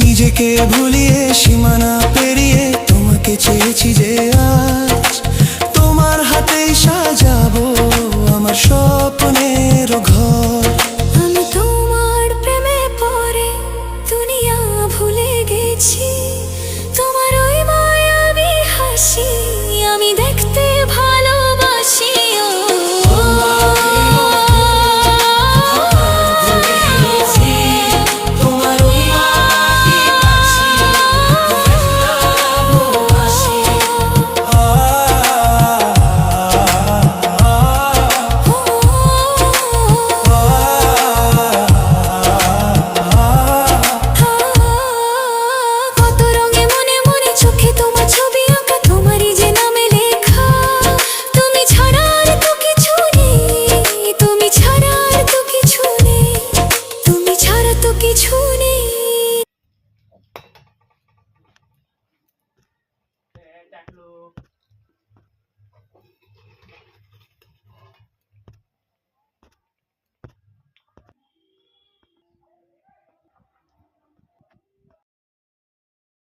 নিজেকে ভুলিয়ে সীমানা পেরিয়ে তোমাকে চেয়েছি যে আজ তোমার হাতেই সাজাবো আমার স্বপ্নের ঘর। আমি তোমার প্রেমে পড়ে দুনিয়া ভুলে গেছি।